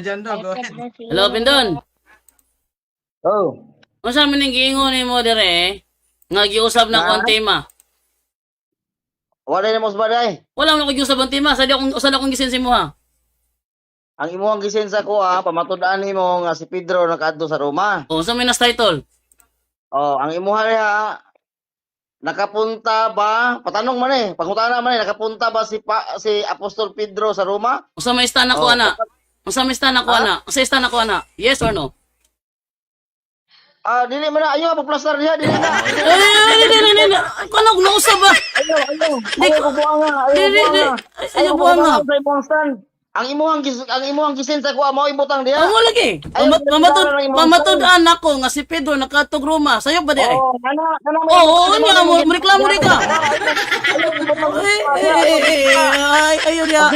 Jando, go ahead. Hello, Pindon. Oh. Unsa man ning giingon nimo dire nga giusab na ko ang tema? Wala na mo baday. Wala man ako giusab ang tema, sa akong gisensi mo ha. Ang imong gisensa ko pamatud-an nimo nga si Pedro nakaadto sa Roma. O, unsa may nas title? Oh, ang imuha niya nakapunta ba? Patanong man pangutana man nakapunta ba si Apostol Pedro sa Roma? Unsa may stan ako ana? Unsa may stan ako ana? Unsa stan ako ana? Yes or no? Dili man na ayo pagplastar diha, dili na. Dili. Kana ko nausab ba? Ayo. Ayo buanga, Ayo buanga. Ang imuhang gisensa ko mao ibutang diha. Amo lagi. Mamatod anak ko nga si Pedro nakatog Roma. Sayo ba di ay? Oo, nya mo reklamo di ka. Ayo dia.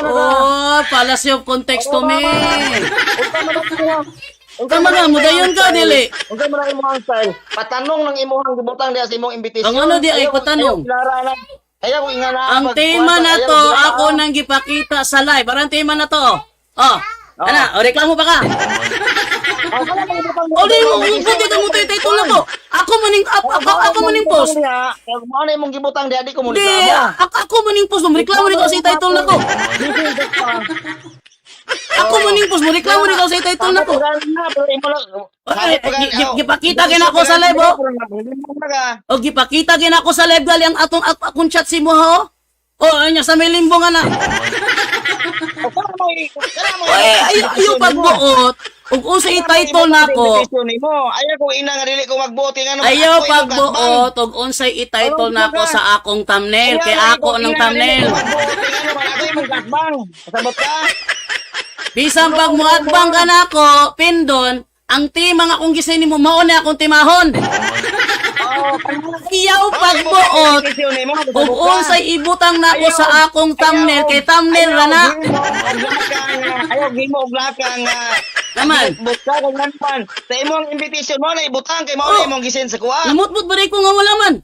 Oh, fallacy of context to me. Tama na, mudayon ka, dili. Unsa man ang imong style? Patanong ng imong gibutang diha sa imong invitation. Ang ano di ay patanong? Ayaw ko ingana. Ang tema na to, ako nang gipakita sa live. Parang tema na to. Oh, ana, reklamo pa ka? Di mo, buti ka mo tayo title na to. Ako maning post. Mo na imong gibutang diha di ko mo Di, reklamo. ako maning post. Reklamo rin ka sa title na to. Ako maning post. Reklamo rin ka sa title na to. Gipakita gina ako sa live, oh. O, gipakita gina ako sa live, gali ang akong chat si mo, ho. O, anya, sa may limbong, ana. Ayaw pagbuot. Ug unsa i-title nako? Ayaw ko ina nga dili ko magbuot nga Ayaw pagbuot ug unsay i-title nako sa akong thumbnail kay ako ng thumbnail. Sabot ka? Bisan pag muadbang ka nako, Pindon, ang tema nga akong gisin nimo mao na akong timahon. Ayaw pagbuot ug unsay ibutang nako sa akong thumbnail kay thumbnail ra na. Ayaw gimo og lakang Naman. Buka kag nanpan. Sa imong invitation mo na ibutang kay mao na imong gisen sa kuha. Namutmut ba ko nga wala man?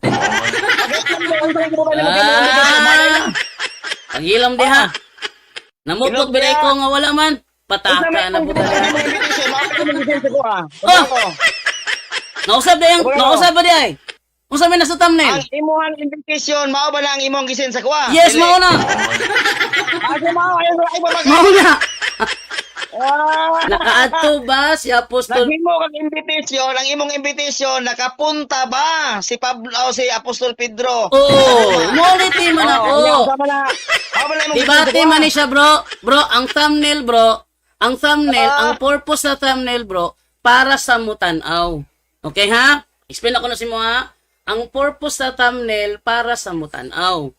Pagilam diha. Namutmut ba ko nga wala man? Pataka na buta. Nausab ba di ay? Unsa may nasa thumbnail? Ang imong invitation mao ba na ang imong gisen sa kuha? Yes, mao na. Mao na. Nakaadto ba si Apostol? Nagimo kang invitation, ang imong invitation nakapunta ba si Pablo o si Apostol Pedro? Multi man ako. Debate man ni siya, bro. Bro, ang thumbnail, bro. Ang thumbnail, ang purpose sa thumbnail, bro, para sa mutanaw. Okay, ha? Explain ako na si mo, ha? Ang purpose sa thumbnail para sa mutanaw.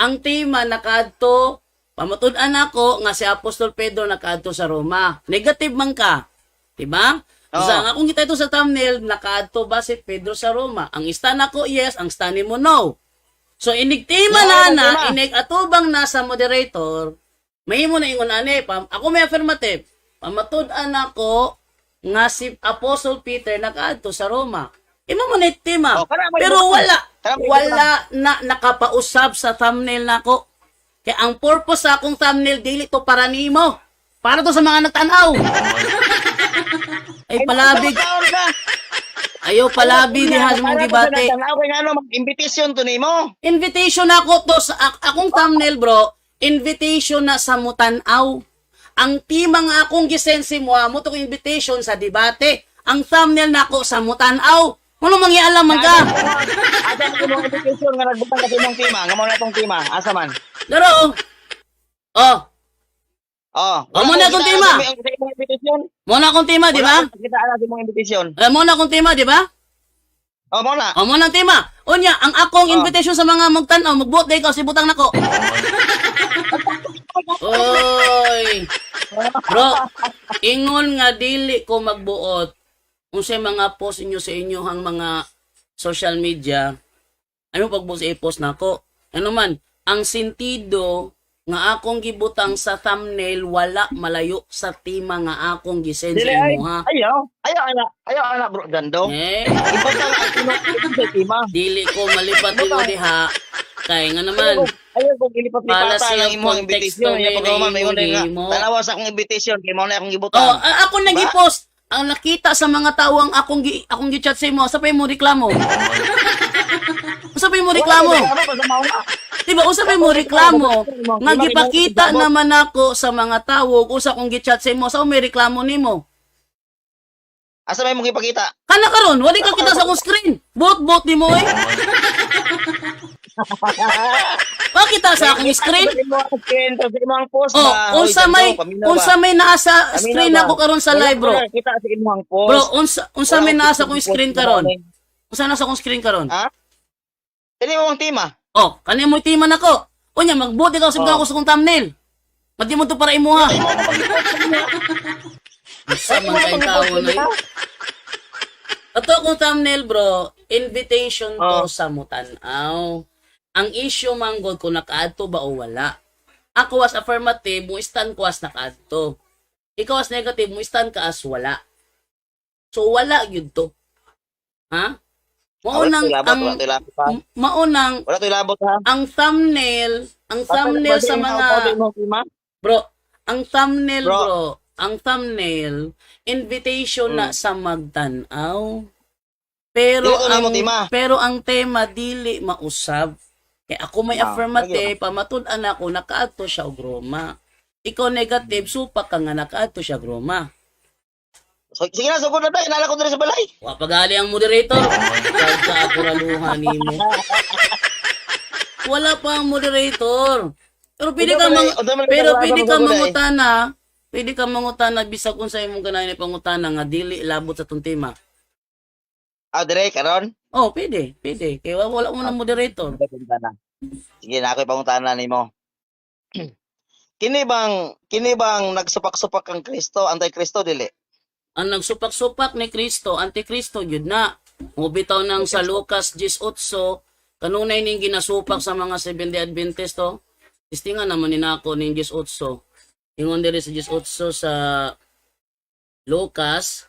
Ang tema nakaadto pamatud-an ako nga si Apostol Pedro nakaadto sa Roma. Negative man ka. Diba? Sa akong kita ito sa thumbnail, nakaadto ba si Pedro sa Roma? Ang stand ako, yes. Ang stand mo, no. So, inigtima na, inig-atubang na sa moderator, may mo na ingon ane. Ako may affirmative. Pamatud-an ako nga si Apostol Peter nakaadto sa Roma. Imo mo na itima. Pero wala na nakapausab sa thumbnail nako. Kaya ang purpose sa akong thumbnail, dili to para nimo. Para to sa mga nagtanaw. Ay, palabig. Ayaw palabi diha sa mga debate. Invitation to nimo. Invitation ako to sa akong thumbnail, bro. Invitation na sa mutanaw. Ang tema nga akong gisensi mo to invitation sa debate. Ang thumbnail nako sa mutanaw. Ano mangyalam man ka? Asa mo invitation nga nagbutang ka sa imong tema, nga mao na tong tema. Asa man? Laro. Mo na akong tema. Mo na akong tema, di ba? Kita ala sa imong invitation. Mo na akong tema, di ba? Mo na. Mo na ang tema. Unya, ang akong invitation sa mga magtanaw, magbuot day ka si butang nako. Oy. Bro, ingon nga dili ko magbuot. Unsay mga post inyo sa inyohang mga social media, ano pagbuot sa i-post nako? Ano man, ang sentido nga akong gibutang sa thumbnail wala malayo sa tema nga akong gisend sa imo ha. Ayaw ana bro Dando. Ibutang ang tema. Dili ko malipat mo diha. Kaya nga naman, Ayaw kong ilipat-lipatan Policy ng of imong context invitation. to Yung programa may may nga. mo. Tanawa sa akong invitation. Kaya mo na akong gibutan. Oh, ako nag-post. Ang nakita sa mga tawang akong gi-chat sa imo, sa pa mo reklamo. Usa pa mo reklamo. Diba, usa pa mo reklamo. Nga gipakita naman ako sa mga tawo, usa kong gi-chat sa imo, sa may reklamo nimo. Asa may mong ipakita? Kana karon, wala ka kita sa akong screen. Bot nimo eh. Pakita sa akong screen. Oh, unsa may naa sa screen ako karon sa live, bro. Kita sa imong post. Bro, unsa may naa sa akong screen karon? Unsa na sa akong screen karon? Ha? Dili mo ang tema. Oh, kani mo timan ako. Unya magbuti ka sa ako sa akong thumbnail. Madi mo to para imuha. Sa mga tao na yun. Ato akong thumbnail, bro, invitation to sa mutanaw. Ang issue manggod kung nakaadto ba o wala. Ako as affirmative, mo stand ko as nakaadto. Ikaw as negative, mo stand ka as wala. So wala yun to. Ha? Maunang Wala to ilabot ha. ang thumbnail sa mga bro, ang thumbnail invitation na sa magtanaw. Pero ang tema dili mausab. Kaya ako may affirmative, pamatud-an ako nakaadto siya og Roma. Ikaw negative, supak ka nga nakaadto siya og Roma. Sige na, sugod na tayo. Inala ko doon sa balay. Wa pagali ang moderator. Sa akuraluhan nimo. Wala pa ang moderator. Pero pwede ka mangutana. Pwede ka mangutana bisag kung sa imong ganahan pangutana nga dili labot sa tong tema. Dire karon. Oh, pwede. Kaya wala mo ng moderator. Sige na, ako'y pangutanan nimo. Kini bang nagsupak-supak ang Kristo, anti-Kristo dili? Ang nagsupak-supak ni Kristo, anti-Kristo yun na. Mubitaw nang sa Lucas 18, kanunay ning ginasupak sa mga Seventh-day Adventist to. Istingan naman ni nako ning 18. Ingon diri sa 18 sa Lucas.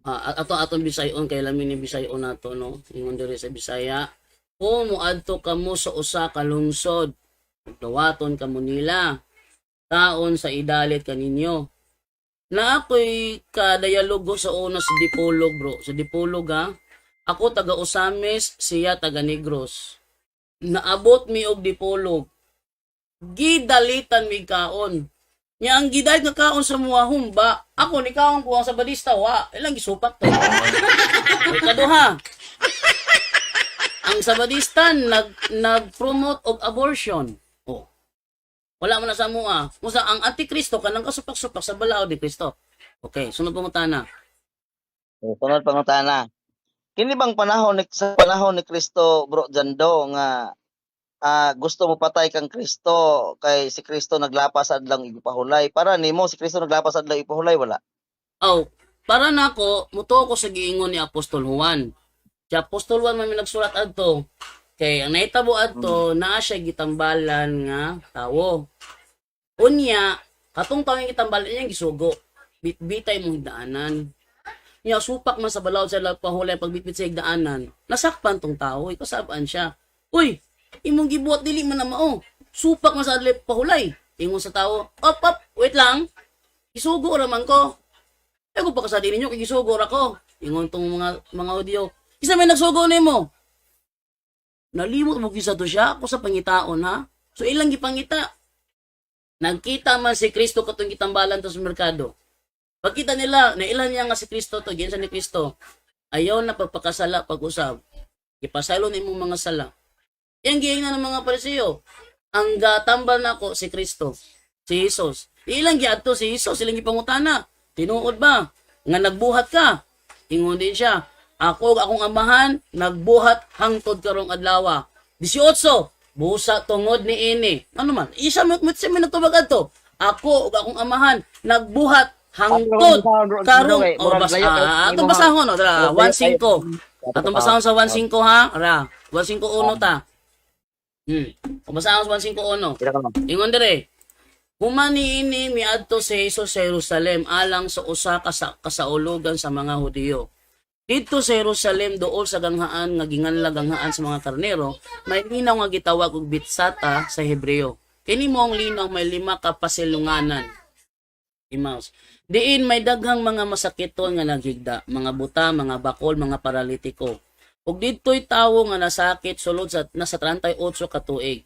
Atong Bisayon kay lamin ni Bisayon nato no. Ingon diri sa Bisaya, kung muadto kamo sa usa ka lungsod, dawaton kamo nila. Taon sa idalit kaninyo. Na ako'y kadayalogo sa una sa Dipolog, bro. Sa Dipolog, ha? Ako taga Osamis, siya taga Negros. Naabot mi og Dipolog. Gidalitan mi kaon. Nya ang gidalit nga kaon sa mga humba, ako ni kaon ko ang sa Badista, wa. Ilang gisupak to. Kaduha. Ang sa Badista nag-promote og abortion. Oh. Wala man na sa mua. Musa ang antikristo kanang kasupak-supak sa balao ni Kristo. Okay, sunod pangutana. Sunod pangutana. Kini bang panahon ni Kristo, bro Jando, nga gusto mo patay kang Kristo kay si Kristo naglapas adlang ipahulay? Para nimo si Kristo naglapas adlang ipahulay wala? Oh, para nako muto ko sa giingon ni Apostol Juan. Si Apostol Juan man nagsulat adto. Kay ang nahitabo adto naa siya gitambalan nga tawo. Unya, katong tawo yung gitambalan niya gisugo. Bitbitay mo higdaanan. Niya supak man sa balaod sa pahulay pagbitbit sa higdaanan. Nasakpan tong tawo, ikasabaan siya. Uy, imong gibuhat dili man na mao. Supak man sa pahulay. Ingon sa tawo, op, wait lang. Gisugo ra man ko. Ako pa kasadi ninyo kay gisugo ra ko. Ingon tong mga audio. Isa may nagsugo nimo. Nalimot mo kisa to siya ako sa pangitaon ha. So ilang gipangita. Nagkita man si Kristo katong gitambalan to sa merkado. Pagkita nila na ilan niya nga si Kristo to, ginsa ni Kristo. Ayaw na pagpakasala pag-usab. Ipasalo ni mong mga sala. Yang giing na ng mga Pariseo. Ang gatambal nako si Kristo, si Jesus. Ilang giadto si Jesus, ilang gipangutana. Tinuod ba nga nagbuhat ka? Ingon din siya. Ako akong amahan, nagbuhat hangtod karong adlaw. 18, busa tungod ni ini. Ano man? Isa mo natubag adto. Ako ug akong amahan, nagbuhat hangtod karong atong basahon no, dara 1:5. Atong basahon sa 1:5 ha. Ara, 1:5 ta. Basahon sa 1:5. Ingon dire. Humani ini miadto si Jesus sa Jerusalem alang sa usa ka kasaulugan sa mga Hudiyo. Dito sa Jerusalem dool sa ganghaan nga ginganlag ganghaan sa mga karnero, may linaw nga gitawag og bitsata sa Hebreo. Kini mo ang linaw may 5 ka pasilunganan. Imaus. Diin may daghang mga masakiton nga naghigda, mga buta, mga bakol, mga paralitiko. Ug didto'y tawo nga nasakit sulod sa nasa 38 ka tuig.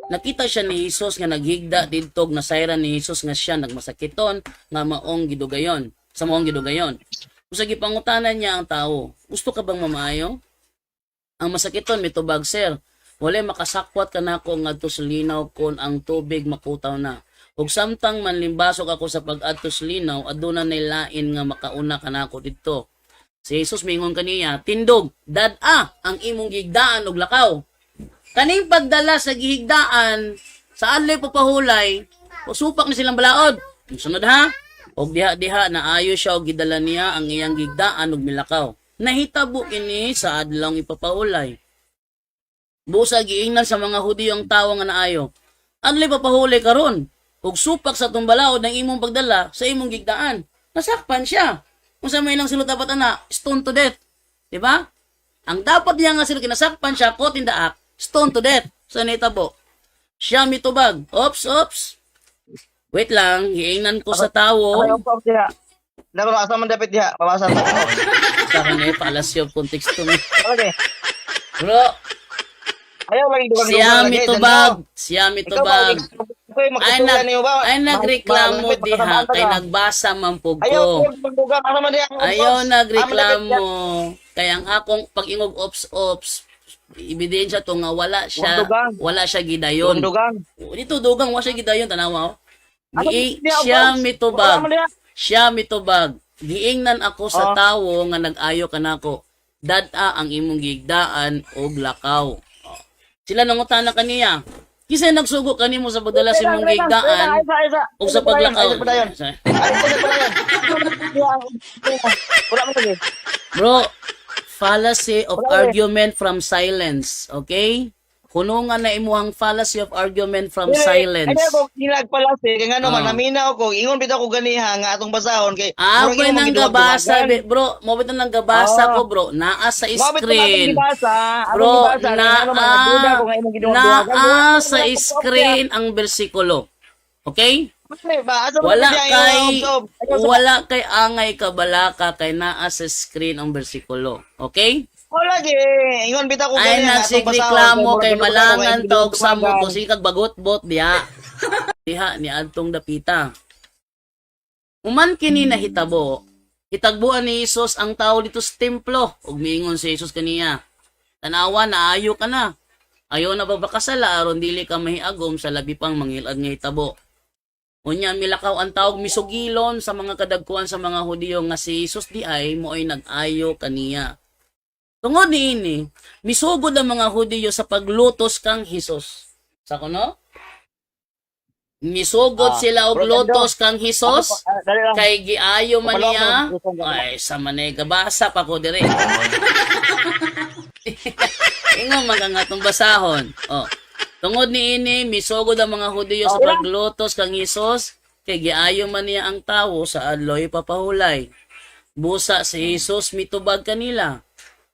Nakita siya ni Jesus nga naghigda didtog nasayran ni Jesus nga siya nagmasakiton nga maong gidugayon, sa maong gidugayon. Kung sa gipangutanan niya ang tao, gusto ka bang mamaayo? Ang masakiton mitubag, sir. Wala makasakwat ka nako ngadto sa linaw kon ang tubig makutaw na. Ug samtang manlimbasok ako sa pag-adto sa linaw, aduna nay lain nga makauna kanako didto. Si Jesus mingon kaniya, tindog, dad-a ang imong gigdaan og lakaw. Kaning pagdala sa gihigdaan sa adlay papahulay, usupak ni silang balaod. Sunod ha? Og diha-diha na ayo siya og gidala niya ang iyang gigdaan og milakaw. Nahitabo kini sa adlaw ipapahulay. Busa giingnan sa mga Hudiyo ang tawo nga naayo. Adlay papahulay karon og supak sa tumbalaod ng imong pagdala sa imong gigdaan. Nasakpan siya. Kung sa may lang silot dapat ana, stone to death. Di ba? Ang dapat niya nga sila kinasakpan siya, caught in the act, stone to death. Sa nitabo. Siya mitubag. Ops. Wait lang, hiingnan ko sa tawo. Nako asa man dapat diha, pabasa ta. Sa kanay palasyo konteksto mo. Okay. Bro, Ayaw lagi dugang siya mitubag. Ay nagreklamo diha kay nagbasa man pug ko. Ayaw nagreklamo kay ang akong pag-ingog ops ebidensya to nga wala siya gidayon. Dito dugang wala siya gidayon tanawa. Siya mitubag. Giingnan ako sa tawo nga nag-ayo kanako. Dad-a ang imong gigdaan og lakaw. Sila nangutana kaniya. Kisay nagsugo kanimo sa pagdala sa imong gigdaan o sa paglakaw. Bro, fallacy of argument from silence. Okay? Hunungan na imuhang fallacy of argument from silence. Ay ko ginagpalasi kay ngano man naminaw ko ingon bitaw ko ganiha nga atong basahon kay boy nang gabasa bro, mo bitaw nang gabasa ko bro, naa sa screen. Bro, naa sa screen ang bersikulo. Okay? Wala kay angay kabalaka kay naa sa screen ang bersikulo. Okay? Wala gi, ingon bitaw ko ay nagsigreklamo kay malangan tog samot ko sikag bagot-bot diha. Diha ni adtong dapita. Uman kini nahitabo, hitagbuan ni Jesus ang tawo dito sa templo ug miingon si Jesus kaniya. Tanawa na ayo ka na. Ayo na babakasala aron dili ka mahiagom sa labi pang mangilad nga hitabo. Unya milakaw ang tawag misugilon sa mga kadagkuan sa mga Hudiyo nga si Jesus di ay mo'y nag-ayo kaniya. Tungod niini, misugod ang mga Hudiyo sa paglutos kang Hesus. Sa kuno? Misugod sila og lutos kang Hesus kay giayo man niya. Ay, sa manay gabasa pa ko dire. Ingon man nga atong basahon. Tungod niini, misugod ang mga Hudiyo sa paglutos kang Hesus kay giayo man niya ang tawo sa adloy papahulay. Busa si Hesus mitubag kanila.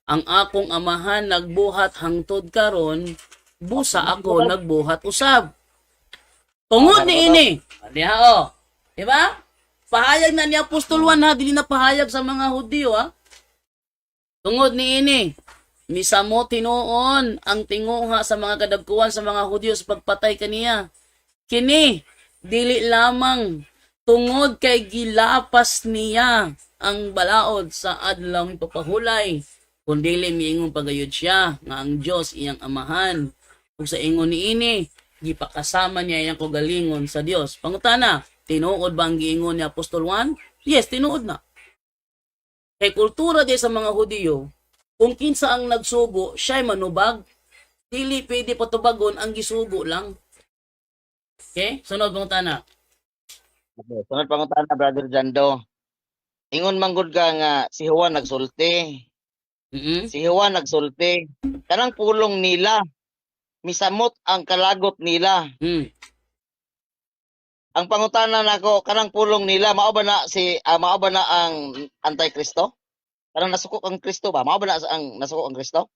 Ang akong amahan nagbuhat hangtod karon, busa ako nagbuhat usab. Tungod niini. Diha di ba? Pahayag na ni Apostol Juan ha, dili na pahayag sa mga Hudiyo ha. Tungod niini, misamo tinuon ang tinguha sa mga kadagkuan sa mga Hudiyo sa pagpatay kaniya. Kini dili lamang tungod kay gilapas niya ang balaod sa adlaw ipapahulay. Kundili miingon pagayod siya nga ang Dios iyang amahan. Ug sa ingon niini, gipakasama niya iyang kagalingon sa Dios. Pangutana, tinuod ba ang giingon ni Apostol Juan? Yes, tinuod na. Kay kultura di sa mga Hudiyo, kung kinsa ang nagsugo, siya'y manubag. Dili pwede patubagon ang gisugo lang. Okay? Sunod pangutana. Sunod pangutana, Brother Jando. Ingon manggod ka nga si Juan nagsulti. Si Juan nagsulti. Kanang pulong nila, misamot ang kalagot nila. Ang pangutana nako, kanang pulong nila mao ba na ang Antikristo? Kanang nasuko kang Kristo ba? Mao ba na ang nasuko ang Kristo?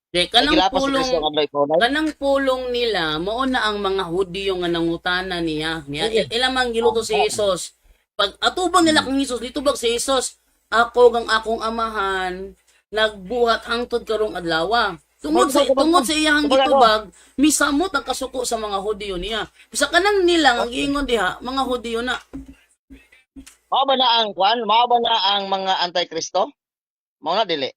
Di, Ay gilapas si Kristo ang adlaw ipahulay. kanang pulong nila, mao na ang mga Hudyo nga nangutana niya. Ilang man giluto si Jesus. Pag atubang nila kang Jesus, ditubag si Jesus, ako gang akong amahan, nagbuhat hangtod karong adlaw. Tungod sa iyang gitubag, misamot ang kasuko sa mga Hudyo niya. Sa kanang nila ang giingon diha, mga Hudyo na. Mao ba na ang kwan? Mao ba na ang mga anti-Kristo? Mao na dili.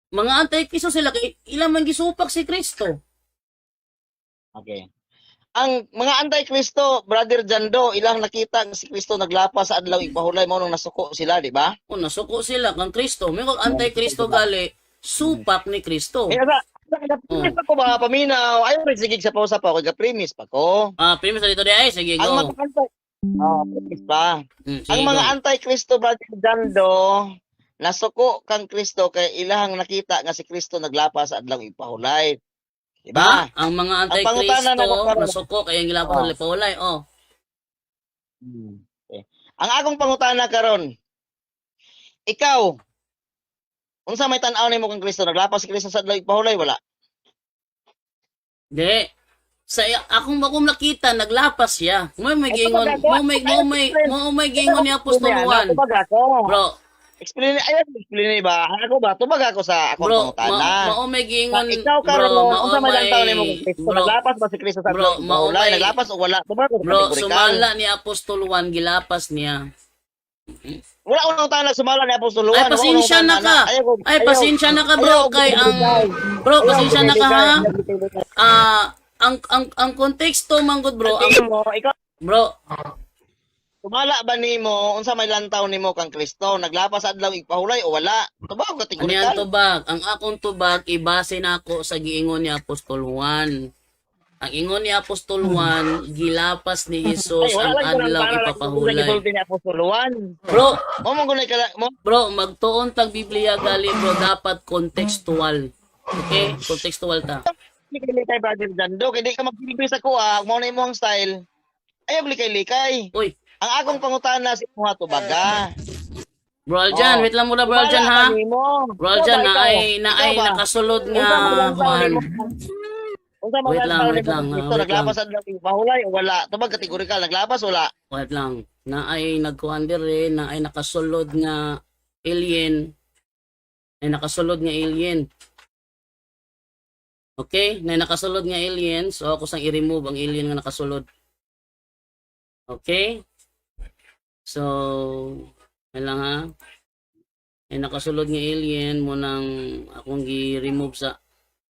Mga anti-Kristo sila kay ilang man gisupak si Kristo. Okay. Ang mga anti-Kristo, Brother Jando, ilang nakita nga si Kristo naglapas sa adlaw ipahulay mao nung nasuko sila, di ba? O nasuko sila kang Kristo. May kung anti-Kristo gali, supak ni Kristo. Eh nagaprimis pa ko ba paminaw? Ayaw rin sigig sa pausa pa ako, gaprimis pa ko. Primus dito di ay, sige Ang go. mga anti primis pa. Sige, Ang mga go. anti-Kristo, Brother Jando, nasuko kang Kristo kay ilahang nakita nga si Kristo naglapas sa adlaw ipahulay. Di ba? Ang mga Ang pangutana na anti-Kristo, karon- nasuko kaya ang gilapos Oh. sa Lipaulay. Oh. Okay. Ang akong pangutana karon, ikaw, unsa may tan-aw nimo kang Kristo? Naglapas si Kristo sa adlaw ipahulay wala? Di. Akong nakita, naglapas siya. May gingon, may gingon ni Apostol Juan. Tubag ako. Bro, Explain ba? Ako ba? Tubag ako sa akong bro, pangutana. may gingon, Ikaw bro, karon, unsa may tan-aw nimo kang Kristo? bro, Naglapas ba si Kristo sa bro, adlaw ipahulay? may- Naglapas o wala? Tubag ako bro, kategorikal. sumala ni Apostol Juan, gilapas niya. Wala ko nang tanag sumala ni Apostol Juan. Ay, pasensya na ka. Ay, pasensya na ka, bro. Kay bro, pasensya na ka, ha? Ang konteksto, manggod, bro, Ikaw, bro, sumala ba nimo unsa may lantaw nimo kang Kristo? Naglapas sa adlaw ipahulay o wala? Tubag ano yan kategorikal. tubag? Ang akong tubag, ibase na ako sa giingon ni Apostol Juan. Ang ingon ni Apostol Juan, gilapas ni Jesus ang adlaw ipapahulay. Gisulti ni Apostol Juan. Bro, Mo man gunay ka mo. bro, magtuon tag Biblia gali, bro, dapat contextual. Okay? Contextual ta. Di kay likay Brother Jando, kay di ka magpilibi sa kuha, mo na imong style. Ayaw likay-likay. Uy, Ang akong pangutana si mga tubaga. Bro Aljan, wait lang muna, Bro Aljan, ha? Bro Aljan, na ay nakasulod nga, Juan. Wait lang, Naglapas sa adlaw ipahulay o wala? Tubag kategorikal, naglapas wala? Wait lang. Na ay nagkuhan dire, na ay nakasulod nga alien. Ay nakasulod nga alien. Okay? Na nakasulod nga alien, so ako sang i-remove ang alien nga nakasulod. Okay? So, yan lang ha. Ay nakasulod nga alien mo nang akong gi-remove sa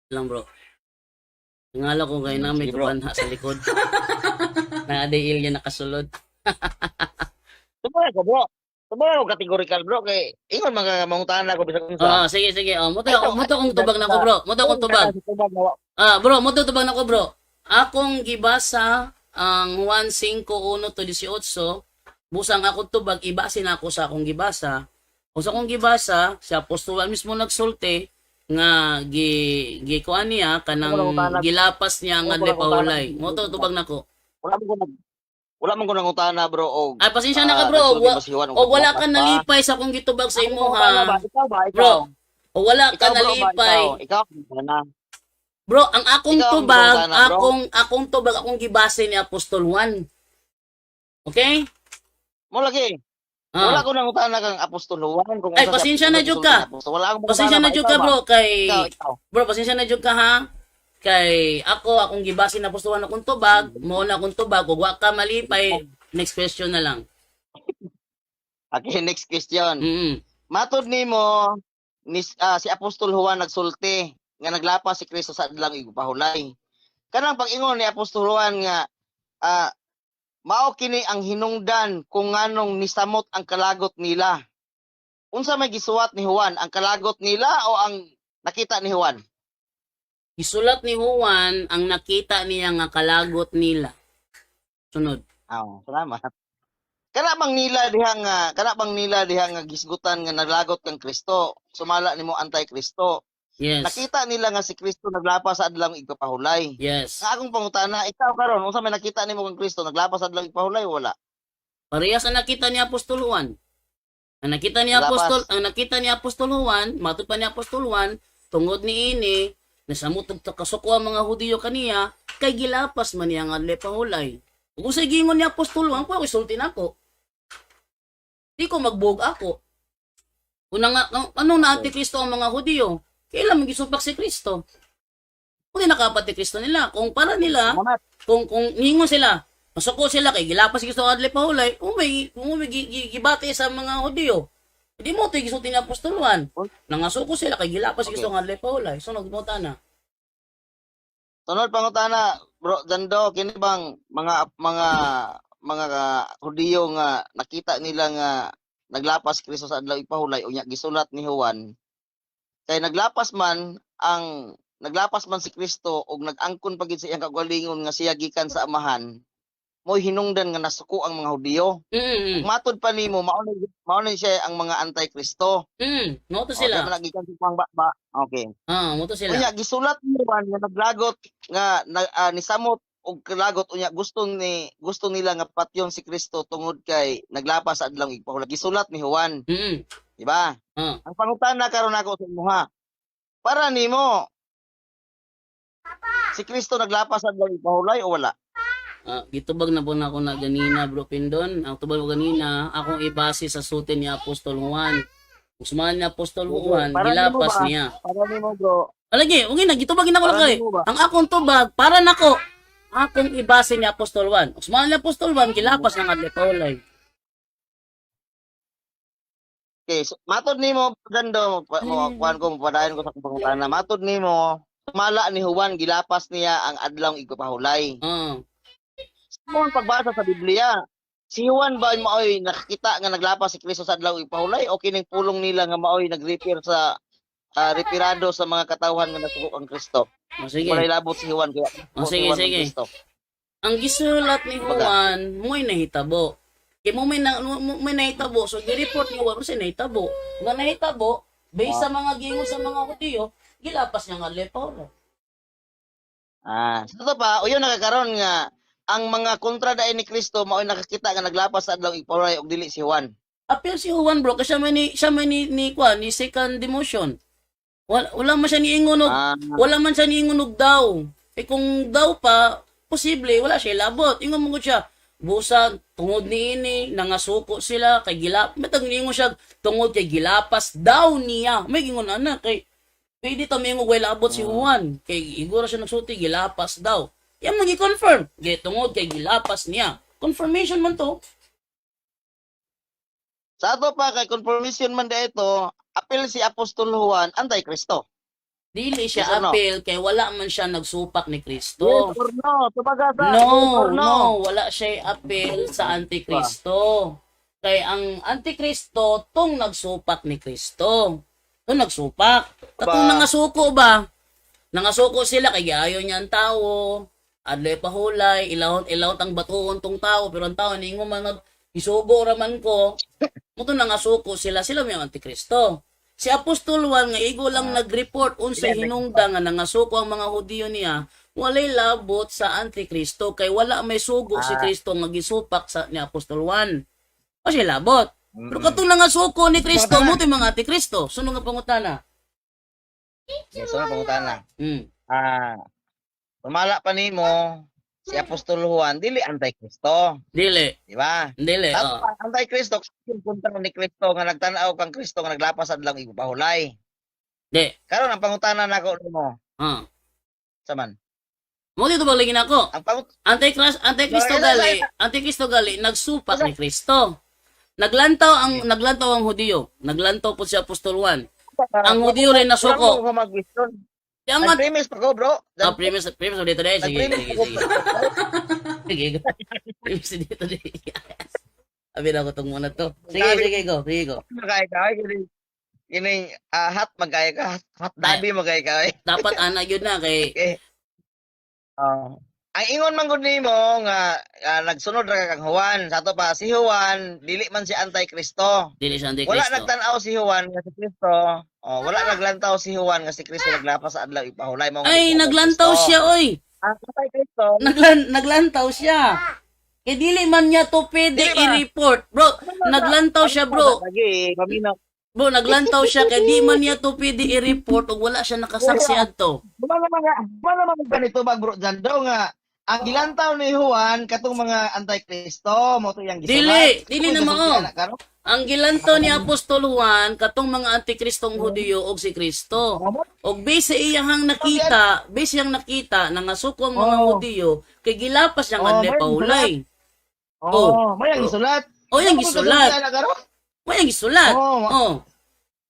lang bro. Ngala ko kay na may Sige, bro. kabanha sa likod. Na ada alien nakasulod. Tubag ko bro. Tubag ko kategorikal bro kay ingon mga mangutana ko bisag unsa. Sige. Muto kong tubag na ko bro. Muto kong tubag. Bro, muto tubag na ko bro. Akong gibasa ang 1:5:1 to 18. Busang akong tubag, ibasin ako sa akong gibasa. Kung sa akong gibasa, si Apostol mismo nagsulti nga kuan niya kanang gilapas niya ang adlaw pahulay. Muto tubag nako. Wala man ko nangutana bro og Ay pasensya na ka bro. Wala ka nalipay sa akong gitubag sa imo ha. Bro, o wala ka nalipay. Ikaw na. Bro, ang akong Ikaw ang tubag, gumagana, bro. akong gibase ni Apostol Juan. Okay? Mo lagi. Wala Ah. ko nangutana kang Apostol Juan kung Ay, unsa pasensya na jud ka. Wala akong Pasensya na jud ka bro kay Ikaw. bro, pasensya na jud ka ha. Kay akong gibase na Apostol Juan akong tubag, mo na akong tubag, ug wa ka malipay. Next question na lang. Okay, next question. Mm. Matod nimo si Apostol Juan nagsulti nga naglapas si Kristo sa adlaw igpahulay. Kanang pag-ingon ni Apostol Juan nga mao kini ang hinungdan kung nganong nisamot ang kalagot nila. Unsa may gisuwat ni Juan, ang kalagot nila o ang nakita ni Juan? Isulat ni Juan ang nakita niya nga kalagot nila. Sunod. Salamat. Kana bang nila diha nga gisgutan nga naglagot kang Kristo, sumala nimo anti-Kristo. Yes. Nakita nila nga si Kristo naglapas sa adlaw igpahulay. Yes. Nga akong pangutana, ikaw karon unsa may nakita nimo kang Kristo naglapas sa adlaw igpahulay o wala? Parehas ang nakita ni Apostol Juan. Ang nakita ni Apostol Juan, matod pa ni Apostol Juan, tungod ni ini, nasamot og kasuko ang mga Hudiyo kaniya, kay gilapas man niya nga pahulay. Ug sa gingon ni Apostol Juan, ko isulti nako. Di ko magbug ako. Una nga, ano na antikristo ang mga Hudiyo? Kailan magisupak si Kristo? Kung nakapati Kristo nila, kung para nila, kung ningon sila, masuko sila kay gilapas Kristo ang pahulay, umay gibati sa mga Hudiyo. Hindi mo ito gisulti ni Apostol Juan. Nangasuko sila kay gilapas Kristo ang pahulay. So nagmuta na. Sunod pangutana, bro Jando, kini bang mga Hudiyo nga nakita nila nga naglapas Kristo sa adlaw ipahulay unya gisulat ni Juan kay naglapas man si Kristo ug nag-angkon pagid sa iyang kagalingon nga siya gikan sa amahan mo'y hinungdan nga nasuko ang mga Hudiyo. Matod pa nimo mao na siya ang mga anti-Kristo. Moto sila. Nagikan sa ba. Okay. Moto sila. Unya gisulat ni Juan nga naglagot nga nisamot og kalagot unya gusto nila nga patyon si Kristo tungod kay naglapas sa adlaw ipahulay. Gisulat ni Juan. Di ba? Ang pangutana karon ako sa imuha. Para nimo si Kristo naglapas sa adlaw ipahulay o wala? Gitubag na po na ako na ganina, bro Pindon. Ang tubag ko ganina, akong ibase sa sutin ni Apostol Juan. Kung sumahan ni Apostol Juan, gilapas niya. Para nimo bro. Alagi, okay na, gitubagin ako lang ang akong tubag, para nako, akong ibase ni Apostol Juan. Kung sumahan ni Apostol Juan, gilapas ng adlepolay. Okay, so, matod nimo Jando, kuan ko padayon ko sa pangutana. Matod nimo, sumala ni Juan gilapas niya ang adlaw igpahulay. Kung pagbasa sa Biblia, si Juan ba maoy nakita nga naglapas si Kristo sa adlaw ipahulay o kining pulong nila nga maoy nagrepair sa retirado sa mga katawhan nga nasuko ang Kristo? Sige. Walay labot si Juan kaya. Sige. Ang gisulat ni Juan, mo'y nahitabo. Kaya mo may nahitabo, so gi-report ni Juan mo nahitabo. Nga nahitabo, based sa mga gingon sa mga Hudiyo, gilapas niya nga lepahulay. Sa pa, uyon nakakaroon nga ang mga kontra dai ni Kristo mao'y nakakita nga naglapas sa adlaw ipahulay og dili si Juan. Apil si Juan bro kasi siya man ni second demotion. Wala man siya niingon og daw. Kung daw pa posible wala siya labot. Ingon mo siya busag tungod niini nangasuko sila kay gilap. Matag niingon siya tungod kay gilapas daw niya. May gingon ana kay pwede ta may ngog labot si Juan kay iguro siya nagsulti gilapas daw. Yan magi-confirm. Tungod kay gilapas niya. Confirmation man to. Sa ato pa kay confirmation man dito, apil si Apostol Juan anti-Kristo. Dili siya apil kay wala man siya nagsupak ni Kristo. Yes or no? Tubagasa. No, wala siya apil sa antikristo. Kay ang antikristo tong nagsupak ni Kristo. Tong nagsupak. Katong nangasuko ba? Nangasuko sila kay giayo niya ang tao. Adlay pahulay, ilawot ang batuon tong tao, pero ang tao ningo man isugo raman ko. Muto nangasuko sila may antikristo. Si Apostol Juan nga igo lang nag-report unsay hinungdan nga nangasuko ang mga Hudiyo niya, walay labot sa antikristo kay wala may sugo si Kristo nga gisupak sa ni Apostol Juan. O siya labot. Pero katong nangasuko ni Kristo, muto mga antikristo. Sunod nga pangutana. Yes, pangutana. Sumala pa nimo si Apostol Juan dili anti-Kristo. Dili. Di ba? Dili. Anti-Kristo yung kontra ni Kristo nga nagtanaw kang Kristo nga naglapas adlaw ipahulay. Di. Karon ang pangutana nako nimo. Saman. Mo dito balingin ako. Ang Antikristo gali nagsupak ni Kristo. Naglantaw ang Hudiyo. Naglantaw po si Apostol Juan. Ang Hudiyo rin nasuko. Ang premise pa ko, bro. Premise dito dahil. Sige. Premise dito dahil. Abi na ko itong muna to. Sige, go. Magkaya ka, yun hot magkaya ka, hot daddy magkaya ka. Dapat anak yun na kay... Ang ingon man gud nimo nga nagsunod ra kang Juan. Sa to pa si Juan dili man si anti-Kristo. Dili siya anti-Kristo. Wala nagtan-aw si Juan nga si Kristo. Wala naglantaw si Juan nga si Kristo naglapas sa adlaw ipahulay mo. Ay, naglantaw siya oy. Ang anti-Kristo. Naglantaw siya. Kay dili man niya to pwede Dili ba? i-report. Bro, naglantaw siya, bro. Lagi, paminaw. Bro, naglantaw siya kay di man niya to pwede i-report ug wala siya nakasaksi adto. Naman ganito ba bro Jando nga ang gilantaw ni Juan katong mga antikristo mo to yang gisulat. Dili na mao. Ang gilantaw ni Apostol Juan katong mga antikristong Hudiyo og si Kristo. Og base sa iyang nakita, base yang nakita na nasuko ang mga Hudiyo kay gilapas yang adlay paulay. May ang gisulat. Yang gisulat. Yang gisulat.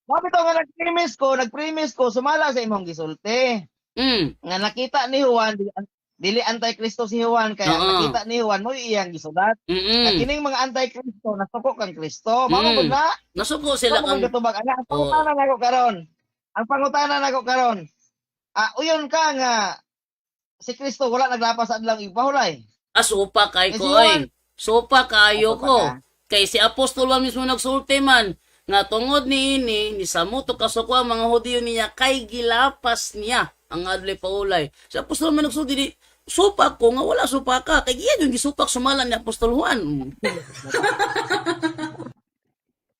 Mabito nga nag-premise ko, sumala sa imong gisulti. Nga nakita ni Juan, dili antikristo si Juan, kaya nakita ni Juan, mo iyang gisulat. At kining mga antikristo, nasuko kang Kristo. Mamagod na. Nasuko sila kang... Ang pangutana na ko karon. Ang pangutana na ko karon. Uyon ka nga, si Kristo wala naglapas sa adlang ipahulay. Supa kay Si ko Juan. ay. Supa kayo Supa ko. ka. Kay si Apostol Juan mismo nagsulti man nga tungod ni samuto kasuko ang mga Hudiyo niya kay gilapas niya ang adlay paulay. Si Apostol man nagsulti di supak ko nga wala supa ka kay giya yung gisupak sumalan ni Apostol Juan.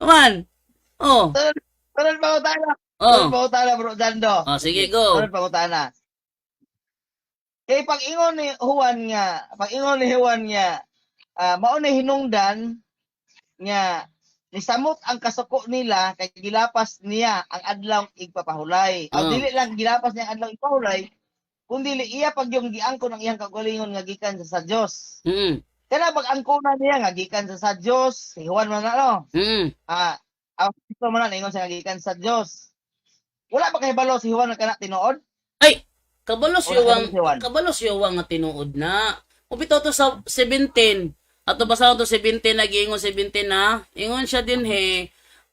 Man. Karon pangutana. Oh. Karon pangutana bro Jando. Sige go. Karon pangutana. Kay pag-ingon ni Juan nga, mao ni hinungdan nga nisamot ang kasuko nila kay gilapas niya ang adlaw igpapahulay. Ang dili lang gilapas niya ang adlaw igpahulay, kundi iya pag yung giangkon ang iyang kagalingon nga gikan sa Dios. Kana pag-angkona niya nga gikan sa Dios, si Juan man ano. Ang Kristo man ingon sa gikan sa Dios. Wala ba kay balo si Juan kana tinuod? Ay, kabalos yung nga tinuod na. Upito to sa 17. Ato basa to 17 nagiingon 17 na. Ingon siya din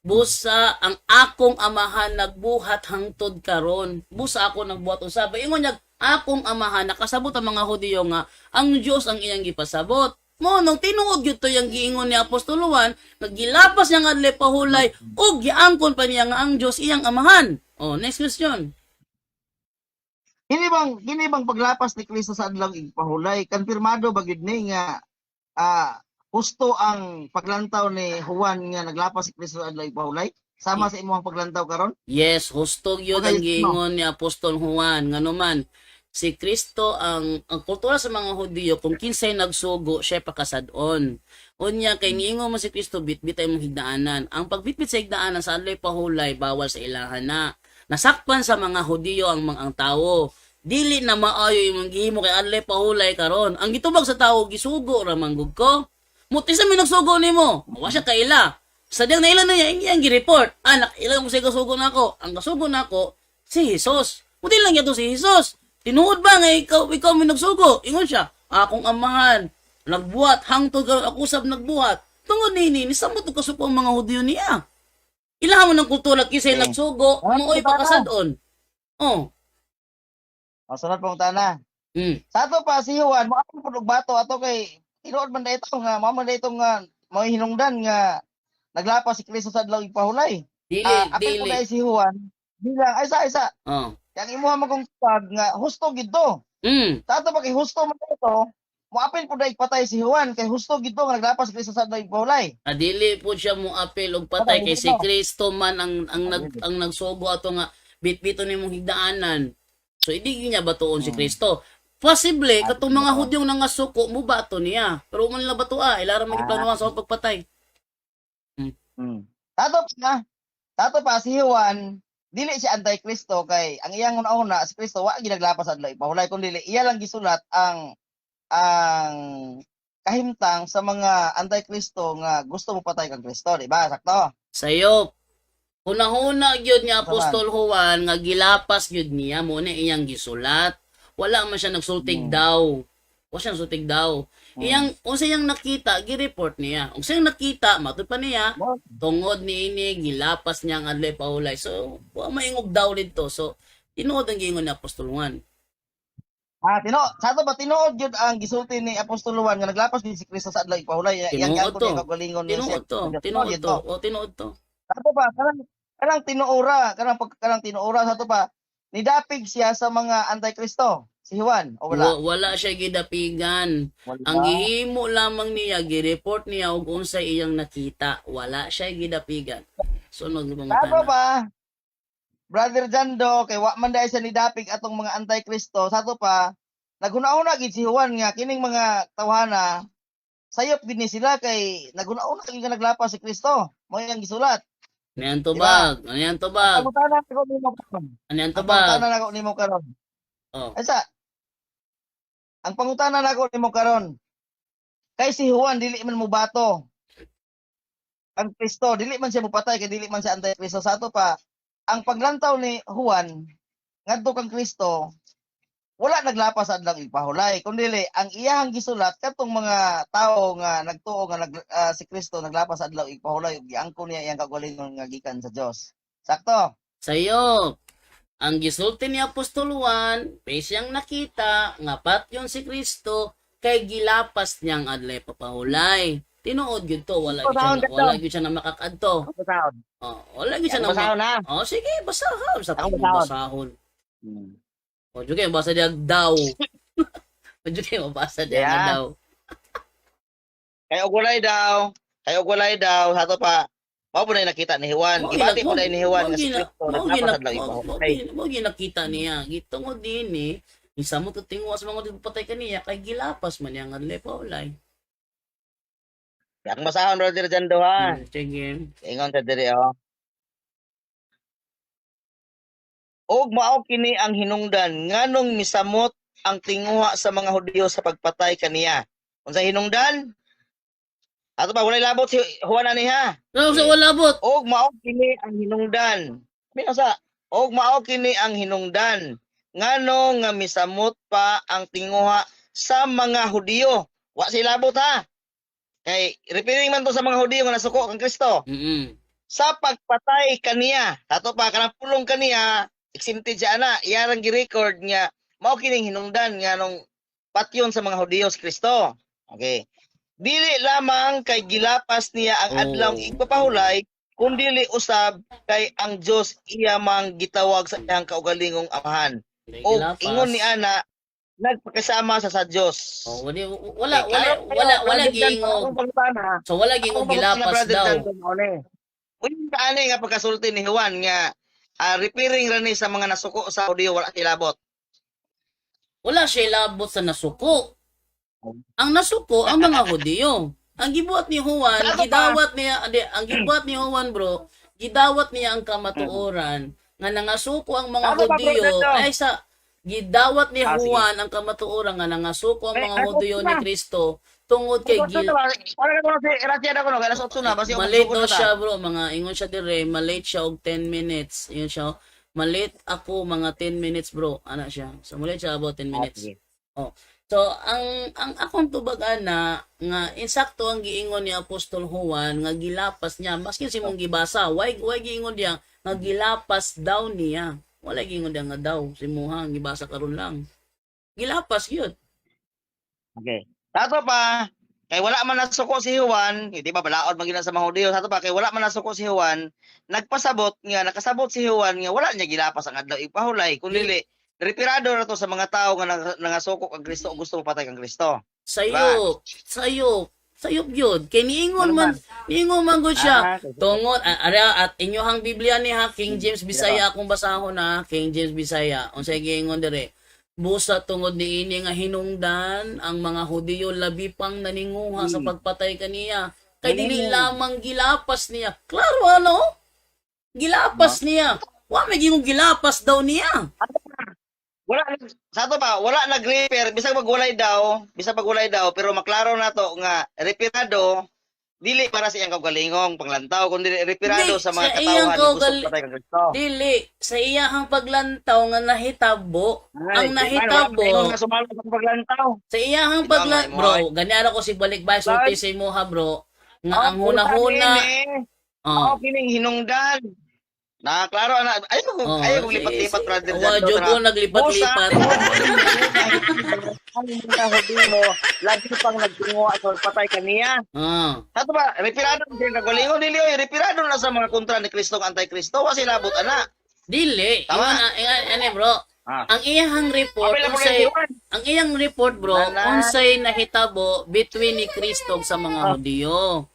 busa ang akong amahan nagbuhat hangtod karon. Busa ako nagbuhat usab. Ingon niya akong amahan nakasabot ang mga Hudiyo nga ang Dios ang iyang gipasabot. Mo nung tinuod gyud to yang giingon ni Apostol Juan, nagilapas niya nga adlay pahulay ug giangkon pa niya nga ang Dios iyang amahan. Next question. Kini bang paglapas ni Kristo sa adlaw igpahulay, konfirmado ba gid ni nga husto ang paglantaw ni Juan nga naglapas si Kristo sa adlaw igpahulay? Sama sa imong paglantaw karon? Yes, hustog yun ang giingon ni Apostol Juan. Nga naman, si Kristo ang kultura sa mga Hudiyo, kung kinsay nagsugo, siya pakasadon. Unya, kay niingon mo si Kristo, bitbit ay mong higdaanan. Ang pagbitbit sa higdaanan sa adlay pahulay, bawal sa ilahan na. Nasakpan sa mga Hudiyo ang tao. Dili na maayo imong gihimo kay adlay pahulay karon. Ang gitubag sa tao gisugo ra manggug ko. Muti sa mi nagsugo nimo. Wa siya kaila. Sa diyang naila na niya iyang gi-report. Anak, ilang mo siya kasugo nako. Ang kasugo nako si Jesus. Muti lang yato si Jesus. Tinuod ba nga ikaw mi nagsugo? Ingon siya, akong amahan nagbuhat hangtod karon ako sab nagbuhat. Tungod ni samot og kasuko ang mga Hudiyo niya. Ilaha mo ng kultura kisay nagsugo, mooy pakasadon. Sunod pong tana. Sa Mm. ato pa si Juan, mo ako pud og bato ato kay tinuod man dayto nga mao man dayto nga mao hinungdan nga naglapas si Kristo sa adlaw igpahulay. Apil ko Dili. dai si Juan bilang ay isa. Oh. Yang imuha man kong pag nga husto gid to. Sa ato pa kay husto man dayto, mo apil pud dai patay si Juan kay husto gid to nga naglapas si Kristo sa adlaw igpahulay. Dili po siya mo apel og patay kay si Kristo man ang nagsugo ato nga bitbito nimong higdaanan. So hindi niya batuon si Kristo. Posible katong mga Hudyong nangasuko mo bato niya. Pero mo nila batua, ilara man iplanuhan sa pagpatay. Tato pa si Juan dili siya antikristo kay ang iyang una si Kristo wa ginaglapas adlaw ipahulay kun dili iya lang gisulat ang kahimtang sa mga antikristo nga gusto mo patay kang Kristo, di ba? Sakto. Sayop. Una-una gyud ni Apostol Juan nga gilapas gyud niya mo na iyang gisulat. Wala man siya nagsultig daw. Wa siya nagsultig daw. Iyang unsa iyang nakita gi-report niya. Unsa iyang nakita matud pa niya tungod niini gilapas niya ang adlay pahulay. So, wa maingog daw dito. So, tinuod ang giingon ni Apostol Juan. Sa ato ba tinuod gyud ang gisulti ni Apostol Juan nga naglapas din si Kristo sa adlaw ipahulay. Tinuod to. Tinuod to. Sa ato ba kanang tinuora sa ato pa nidapig siya sa mga antikristo. si Juan o wala? Wala siya gidapigan. Ang Wala. gihimo lamang niya, gi-report niya og unsay iyang nakita. Wala siya gidapigan. Sunod mga Tama tanan. ba? Brother Jando, kay wa man dahil sa nidapig atong mga anti-Kristo, sato pa, naghuna-una gid si Juan nga kining mga tawhana, sayop din ni sila kay naghuna-una gid nga naglapas si Kristo. Mo yang gisulat. Ano yan Diba? tubag? Ano yan tubag? Ang pangutana nako nimo karon. Ano yan Ang tubag? pangutana nako nimo karon. Oh. Asa? Ang pangutana nako nimo karon. Kay si Juan dili man mo bato. Ang Kristo dili man siya mupatay kay dili man siya anti-Kristo. Sa ato pa, ang paglantaw ni Juan ngadto kang Kristo wala naglapas sa adlang ipahulay kundi ang iyahang gisulat katong mga tao nga nagtuo nga si Kristo naglapas sa adlang ipahulay ug giangko niya iyang kagalingon nga gikan sa Dios. Sakto. Sa'yo, ang gisulti ni Apostol Juan, siyang nakita, nga patyon si Kristo, kay gilapas niyang adlay papahulay. Tinuod yun to, wala gyud siya na makakadto. Basahon. Oh, wala gyud siya na Basahon na. Oh, sige, basahon. Sa Ako takong basahon. basahon. O, juga basa diya daw. O, juga mabasa diya nga Yeah. daw. Kay og walay daw sa ato pa mao po na nakita ni Juan. Gibati po na ni Juan nga si Kristo naglapas sa adlang ipahulay. Mo ginakita niya. Gitungod din isa mo tutingwa sa mga patay kaniya kay gilapas man niya nga adlay papahulay. Ang basahon brother Jando ha. Sige. Ingon sa diri oh. Og mao kini ang hinungdan nganong misamot ang tinguha sa mga Hudiyo sa pagpatay kaniya. Unsa hinungdan? Ato pa walay labot si Juan ani ha. Ano sa wala bot? Og mao kini ang hinungdan. Minasa, og mao kini ang hinungdan nganong nga misamot pa ang tinguha sa mga Hudiyo. Wa sila labot ha. Kay referring man to sa mga Hudiyo nga nasuko kang Kristo. Sa pagpatay kaniya. Ato pa kanang pulong kaniya exempted siya ana, iyarang gi-record nga mao kining hinungdan nga nung patyon sa mga Hudiyo si Kristo. Okay. Dili lamang kay gilapas niya ang adlaw igpapahulay, kundi usab kay ang Dios iya mang gitawag sa iyang kaugalingong amahan. O ingon ni ana nagpakasama sa Dios. Oh, wala giingog. So wala giingog gilapas daw. Uy, kaani nga pagkasulti ni Juan nga referring ra ni sa mga nasuko sa Hudiyo wala kilabot. Wala siya labot sa nasuko. Ang nasuko ang mga Hudiyo. Ang gibuhat ni Juan, gidawat niya, ang gibuhat ni Juan bro, gidawat niya ang kamatuoran nga nangasuko ang mga Hudiyo ay sa gidawat ni Juan ang kamatuoran nga nangasuko ang mga Hudiyo ni Kristo tungod kay malate daw siya bro, mga ingon siya dire, malate siya og 10 minutes. Yun siya. Malate ako mga 10 minutes bro. Ana siya. So malate siya about 10 minutes. Oh. So ang akong tubag ana nga insakto ang giingon ni Apostol Juan nga gilapas niya maski si mong gibasa. Why giingon niya nga gilapas daw niya. Wala giingon niya nga daw si Muha gibasa karon lang. Gilapas gyud. Okay. Sato pa, kay wala man nasuko si Juan, di ba balaod man gina sa mga Hudiyo, sato pa kay wala man nasuko si Juan, nakasabot si Juan nga wala niya gilapas ang adlaw ipahulay, kundi retirado na to sa mga tao nga nangasuko kang Kristo o gusto mo patay kang Kristo. Sayop yun. Kay niingon man gud siya. Tungod at inyohang Biblia ni ha King James Bisaya akong basahon na King James Bisaya. Unsay giingon dire? Busa tungod niini nga hinungdan ang mga Hudiyo labi pang naninguha sa pagpatay kaniya. Kay dili lamang gilapas niya. Klaro ano? Gilapas niya. Wa may gingong gilapas daw niya. Wala sato pa, wala nag-repair bisag magulay daw, pero maklaro na to nga reparado dili para sa iyang kaugalingong panglantaw kundi reparado sa mga katawhan nga gusto patay kang Kristo. Dili sa iyang paglantaw nga nahitabo. Ang nahitabo sa iyang paglantaw, bro. Ganyan ako si balik-balik sulti sa imo ha, bro. Nga ang huna-huna. Kining hinungdan. Klaro ana. Ayaw kong lipat-lipat brother. Wadyo ko naglipat-lipat. Ang mga Hudiyo lagi pang nagtunguha sa patay kaniya. Ato ba, retirado na siya kagalingon dili oy, retirado na sa mga kontra ni Kristo ang anti-Kristo wa sila abot ana. Dili. Tama na, bro. Ah. Ang iyang report Apil na po unsay Juan. ang iyang report bro Nanan. unsay nahitabo between ni Kristo sa mga Ah. Hudiyo.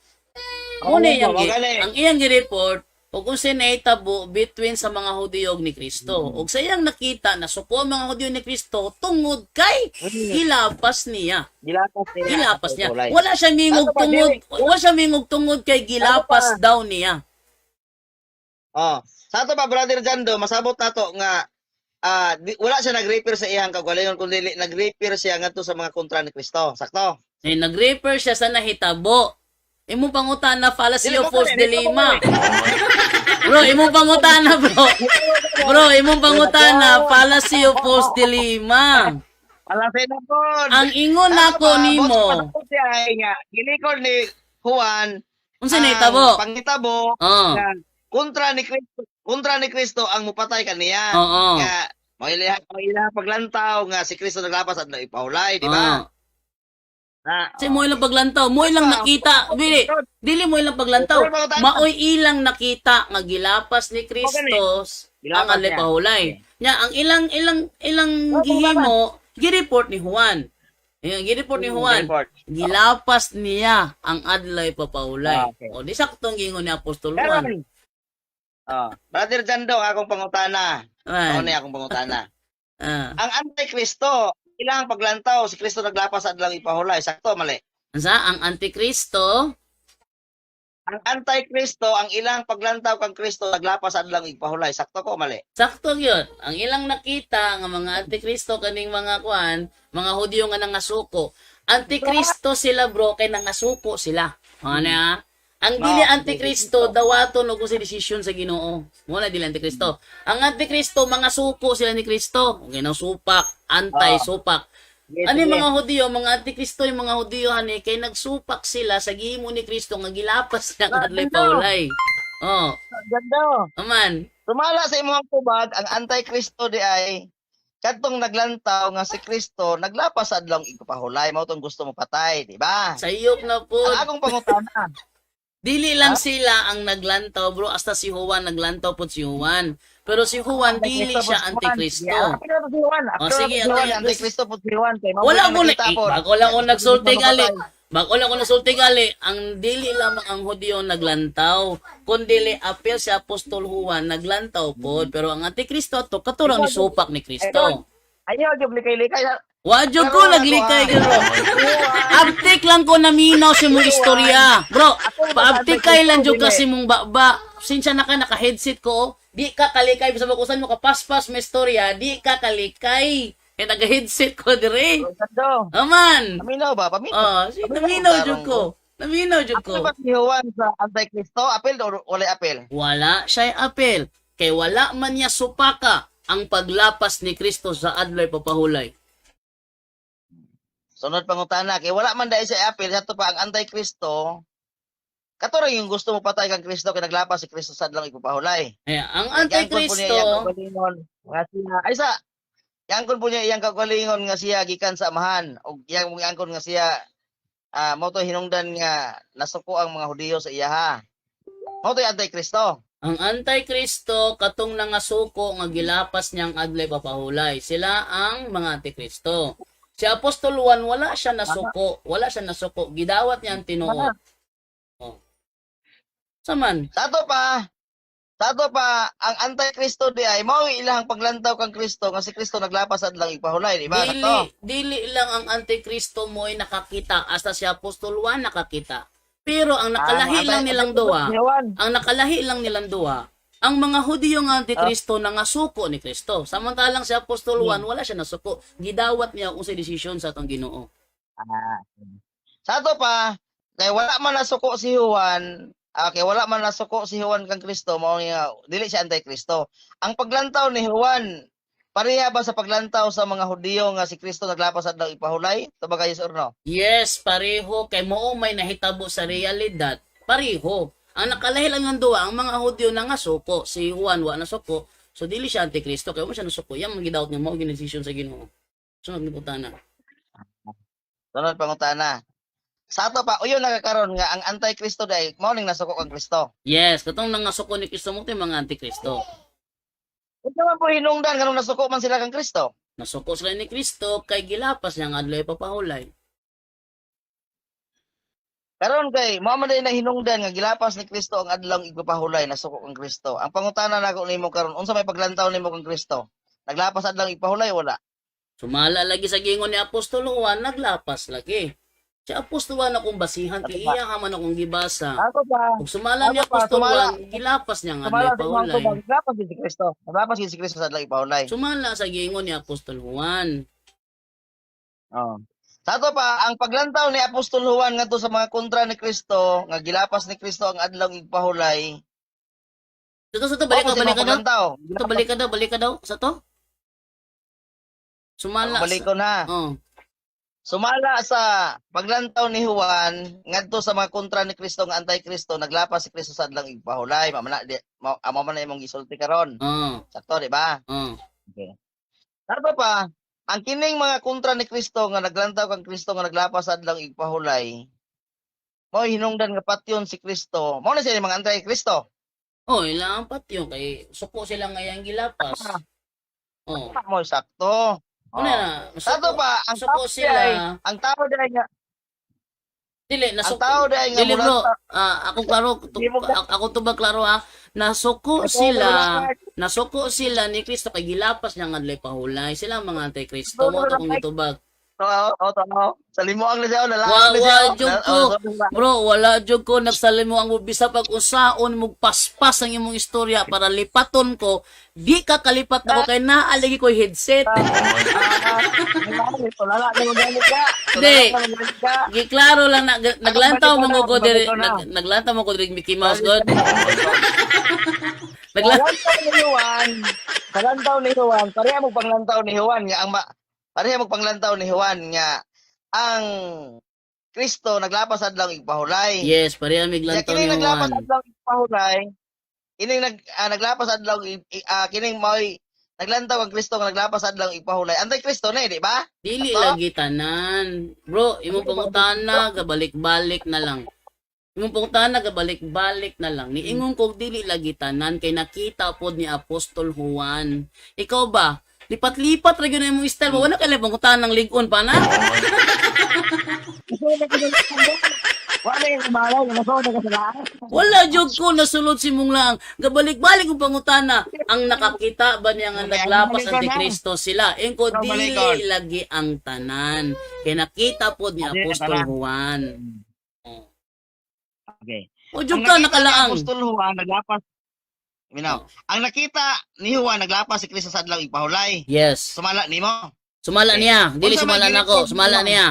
Oo, Muna iyang mo gani. ang iyang report ug unsay nahitabo between sa mga Hudiyo ug ni Kristo. Ug sa iyang nakita na suko ang mga Hudiyo ni Kristo tungod kay gilapas niya. Gilapas niya. Wala siya mingog Ano ba, tungod, dili? wala siya mingog tungod kay gilapas daw niya. Oh, sa ato pa brother Jando, masabot nato nga wala siya nag-repair sa iyang kagalingon kundi nag-repair siya ngadto sa mga kontra ni Kristo. Sakto? Ay nag-refer siya sa nahitabo. Imo pangutana fallacy Dili of mo false kani, dili mo dilemma. Bro, imo pangutana bro. Bro, imo pangutana fallacy of false dilemma. Alasay na po. Ang ingon nako nimo. Siya ay nga gilikod ni Juan Unsa nahitabo? Pangitabo Oh. nga kontra ni Kristo ang mupatay kaniya. Oo. Nga mailaha paglantaw nga si Kristo naglapas at ipaulay, di ba? Oh. Kasi mo ilang paglantaw, mo ilang nakita, dili mo ilang paglantaw. Maoy ilang nakita nga gilapas ni Kristos ang Gilapas niya. alipahulay. Nya ang ilang gihimo gi-report ni Juan. Yung gi-report ni Juan, gilapas niya ang adlay papahulay. Okay. O di saktong gingon ni Apostol Pero, Juan. Brother Jando, akong pangutana. Ano Man. akong pangutana? Ah. Ang Antikristo, ilang paglantaw, si Kristo naglapas at lang ipahulay. Sakto, mali. Ansa ang Antikristo? Ang Antikristo, ang ilang paglantaw kang Kristo, naglapas at lang ipahulay. Sakto ko, mali. Sakto yun. Ang ilang nakita nga mga Antikristo kaning mga kuan, mga Hudyo nga nangasuko. Antikristo sila bro kay nangasuko sila. Ano ha? Ang dili Antikristo dawaton og sa desisyon sa Ginoo. Mo na dili Antikristo. Ang Antikristo mga suko sila ni Kristo. Okay na supak, anti-supak. Ano yung mga Hudyo, mga Antikristo, yung mga Hudyo ani kay nagsupak sila sa gihimo ni Kristo nga gilapas ng adlay paulay. Oh, Jando, aman. sumala sa imong tubag, ang Antikristo di ay kadtong naglantaw nga si Kristo naglapas sa adlong ipahulay. Mao tong gusto mo patay, di ba? Sayop na po. Ang akong pangutana. Dili lang sila ang naglantaw, bro. Hasta si Juan naglantaw po si Juan. Pero si Juan, dili siya Antikristo. O, sige, Antikristo po si Juan. Wala ko na, bago lang ako nagsulti gali. Bago lang ako nagsulti gali, ang dili lamang ang Hudyo naglantaw. Kundi apel si Apostol Juan naglantaw po. Pero ang Antikristo, to katurang ni supak ni Kristo. Ayaw, likay-likay. Wadyo ko naglikay garo. Abtik lang ko naminaw si mong istorya. Bro, paabtikay lang jud kasi mong baba. Sinsya na ka naka-headset ko. Di ka kalikay sa bakusan mo kapaspas may istorya, di ka kalikay. Kaya naka-headset ko dire. Aman. Paminaw ba? Oh, si naminaw jud ko. Naminaw jud ko. Ano ba si Juan sa Antikristo? Apel o wala apel? Wala siya apel. Kay wala man niya supaka ang paglapas ni Kristo sa adlay papahulay. Sunod pangutana, kay wala man dahil sa apel, sa pa ang Antikristo, katurang yung gusto mo patay kang Kristo, kay naglapas si Kristo sa adlang ipapahulay. Ang Yangkon po niya iyang Antikristo, kagalingon nga siya, ay sa, yangkon po niya iyang kagalingon nga siya gikan sa amahan, o yangkon nga siya, mo to hinungdan nga nasuko ang mga Hudiyo sa iyaha. Mo to yung Antikristo. ang Antikristo katong nangasuko nga gilapas niyang adlay papahulay. Sila ang mga Antikristo. Si Apostol Juan wala siya nasuko, gidawat niya ang Tinoo. Oh. Saman, Sa ato pa, ang Antikristo di ay, mao ilahang paglantaw kang Kristo, nga si Kristo naglapas at lang ipahulay, di ba? dili lang ang Antikristo mo ay nakakita, hasta si Apostol Juan nakakita. Pero ang nakalahi lang nilang duwa, ang mga Hudyo nga Antikristo nangasuko ni Kristo. Samantalang si Apostol Juan wala siya nasuko. Gidawat niya kung sa desisyon sa atong Ginoo. Sa ato pa, kay wala man nasuko si Juan, kay wala man nasuko si Juan kang Kristo, mao nga dili siya Antikristo. Ang paglantaw ni Juan, pareha ba sa paglantaw sa mga Hudyo nga si Kristo naglapas at daw ipahulay? Ito ba kayo or no? Yes, pareho kay mao may nahitabo sa realidad. Pareho. Ang nakalahi lang ng duwa, ang mga Hudyo nangasuko, si Juan wa nasuko. So dili siya Antikristo kay mo siya nasuko. Yang magidawat niya mao ginisisyon sa Ginoo. Sunod ni putana. Sunod pangutana. Sa ato pa, uyon nakakaroon nga ang Antikristo dai mao ning nasuko kang Kristo. Yes, katong nangasuko ni Kristo mo mga Antikristo. Ito naman po hinungdan kanang nasuko man sila kang Kristo. Nasuko sila ni Kristo kay gilapas niya nga adlay papahulay. Karon kay mao man day na hinungdan nga gilapas ni Kristo ang adlaw igpapahulay nasuko kang Kristo. Ang pangutana nako nimo karon unsa may paglantaw nimo kang Kristo? Naglapas adlaw igpahulay wala? Sumala lagi sa gingon ni Apostol Juan, naglapas lagi. Si Apostol Juan akong basihan kay iya ka man akong gibasa. Ako pa. Ug sumala ni Ako pa, Apostol sumala. Juan, gilapas niya nga Sumala adlay sa mga pahulay. tubag, naglapas gyud si Kristo. Naglapas gyud si Kristo sa adlaw igpahulay. Sumala sa gingon ni Apostol Juan. Oh. Sa ato pa, ang paglantaw ni Apostol Juan ngadto sa mga kontra ni Kristo, nga gilapas ni Kristo ang adlaw igpahulay. Sa to balik ka daw. Ito Balik ka daw sa to. Sumala. Balik ko na. Oh. Sumala sa paglantaw ni Juan ngadto sa mga kontra ni Kristo nga anti-Kristo, naglapas si Kristo sa adlaw igpahulay. Mamana di amo man na imong gisulti karon. Oh. Sakto, di ba? Oh. Okay. Sarto pa, ang kining mga kontra ni Kristo nga naglantaw kang Kristo nga naglapas sa adlaw igpahulay. Mao hinungdan nga patyon si Kristo. Mao na sila mga anti-Kristo. Oh, ilang patyo kay suko sila ngayang gilapas. Oh. Mo sakto. Ano na? Sarto pa, ang suko tao sila. ang tao dai nga Dili, ang nasuko. tao dai nga Dili bro, mulata. ako klaro, ako to ba klaro ha? Nasuko sila ni Kristo kay gilapas niya nga adlay pahulay. Sila ang mga anti-Kristo mo to kung itubag. Sa limuang na siya, Wa nalaan na siya. jud ko. Bro, wala jud ko nagsalimo ang bisa pag usaon mo paspas ang imong istorya para lipaton ko. Di ka kalipat ako kay naalagi ko headset. Di. Giklaro lang na naglantaw mo ko diri naglantaw mo ko diri Mickey Mouse god. Paglantaw ni Juan, pareha mo panglantaw ni Juan nga pareha mo panglantaw ni Juan nga ang Kristo naglapas adlaw igpahulay. Yes, pareha mig Kaya lantaw ni kining naglapas Juan. adlaw igpahulay, kining naglapas adlaw kining mao'y naglantaw ang Kristo nga naglapas adlaw igpahulay. Antay Kristo na, di ba? Dili Ato? lagi tanan. Bro, imong pangutana gabalik-balik na lang. Imong pangutana gabalik-balik na lang. Niingon kog dili lagi tanan kay nakita pod ni Apostol Juan. Ikaw ba? Lipat-lipat ra gyud imong style. Wala ka lang pangutana ng lig-on pa na. Wala yung kumalay, namasod na kasalanan. Wala jud ko nasulod si mong lang. Gabalik-balik ang pangutana. Ang nakakita ba niya nga naglapas ang Kristo sila? Engko dili lagi ang tanan. Kay nakita pod ni Apostol Juan. Okay. O jud ka nakalaang. Apostol Juan naglapas. Ang nakita ni Juan naglapas si Kristo sa adlaw igpahulay. Yes. Sumala nimo. Sumala niya. Dili Unsa sumala may nako. girecord Sumala mo? niya.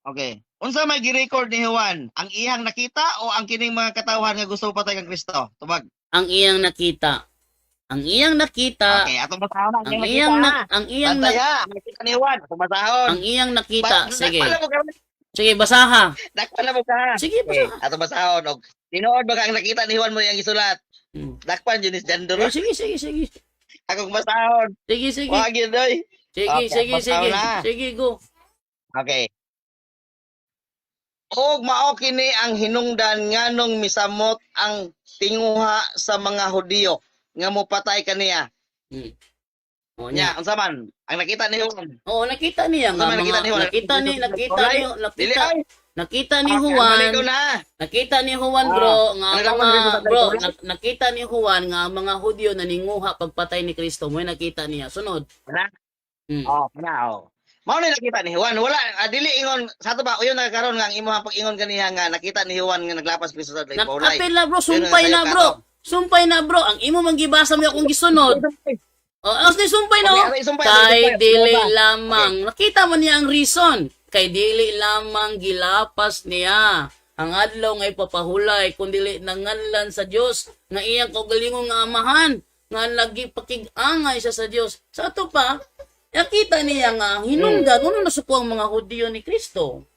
Okay. Unsa may gi-record ni Juan? Ang iyang nakita o ang kining mga katawhan nga gusto patay kang Kristo? Tubag. Ang iyang nakita. Ang iyang nakita. Okay, atong basahon na. Ang iyang nakita ni Juan. Atong basahon. ang iyang nakita. Sige. Dakpan na mo ka. Sige, basaha. Dakpan na mo ka. Sige, Okay, basaha. atong basahon. Og tinuod ba ka ang nakita ni Juan mo yang isulat? Hmm. Dakpan Junis Oh, Janduro. sige. Akong basahon. Sige. Wa gyud oy. Sige, Okay, sige. basaw na. Sige, go. Okay. Og mao kini ang hinungdan nganong misamot ang tinguha sa mga Hudiyo nga mopatay kaniya. Hmm. O niya. Nya, unsa man? Ang nakita ni Juan. Oo, nakita niya nga Ano man nakita ni Juan? Dili ay. nakita ni Balik Juan. ko na. Nakita ni Juan bro nga Ano ang naman rin mga sa bro Bible? nakita ni Juan nga ang mga Hudyo naninguha pagpatay ni Kristo mo nakita niya sunod. Wala. Hmm. Oh. Mao ni nakita ni Juan. Wala dili ingon sa ato ba uyon nagkaroon nga ang imong pag-ingon kaniya nga nakita ni Juan nga naglapas Kristo sa Paulay. Nakapil na bro, sumpay na bro. Sumpay na bro, ang imo man gibasa mo akong gisunod. As ni sumpay na Okay, sumpay, kay sumpay. dili Sumpay. lamang. Nakita mo niya ang reason. Kay dili lamang gilapas niya ang adlaw nga ipapahulay kun dili nanganlan sa Dios nga iyang kaugalingong nga amahan nga lagi pakig-angay siya sa Dios. Sa ato pa, nakita niya nga hinungdan kuno nasuko ang mga Hudiyo ni Kristo.